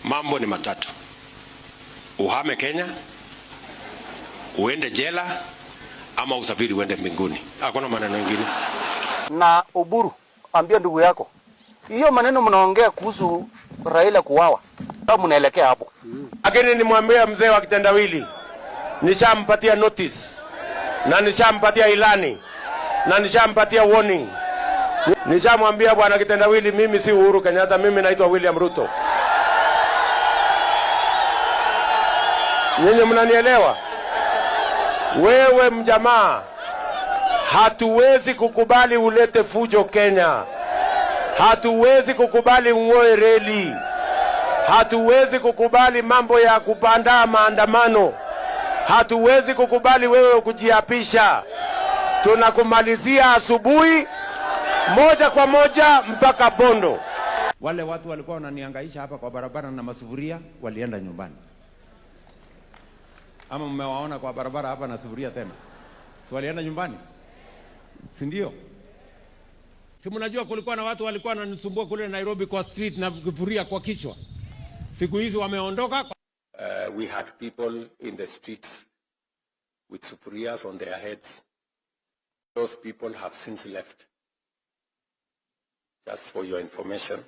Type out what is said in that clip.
Mambo ni matatu: uhame Kenya, uende jela, ama usafiri uende mbinguni. Hakuna maneno mengine. Na Oburu, ambia ndugu yako, hiyo maneno mnaongea kuhusu Raila kuwawa, kama mnaelekea hapo. Lakini nimwambia mzee wa kitendawili, nishampatia notice na nishampatia ilani na nishampatia warning. Nishamwambia bwana kitendawili, mimi si Uhuru Kenyatta, mimi naitwa William Ruto. Nyinyi mnanielewa? Wewe mjamaa, hatuwezi kukubali ulete fujo Kenya. Hatuwezi kukubali ung'oe reli. Hatuwezi kukubali mambo ya kupanda maandamano. Hatuwezi kukubali wewe kujiapisha. Tunakumalizia asubuhi moja kwa moja mpaka Bondo. Wale watu walikuwa wananihangaisha hapa kwa barabara na masufuria walienda nyumbani. Ama mmewaona kwa barabara hapa na sufuria tena? Si walienda nyumbani? Si ndio? Si mnajua kulikuwa na watu walikuwa wananisumbua kule Nairobi kwa street na kipuria kwa kichwa. Siku hizi wameondoka. We had people in the streets with superiors on their heads. Those people have since left. Just for your information.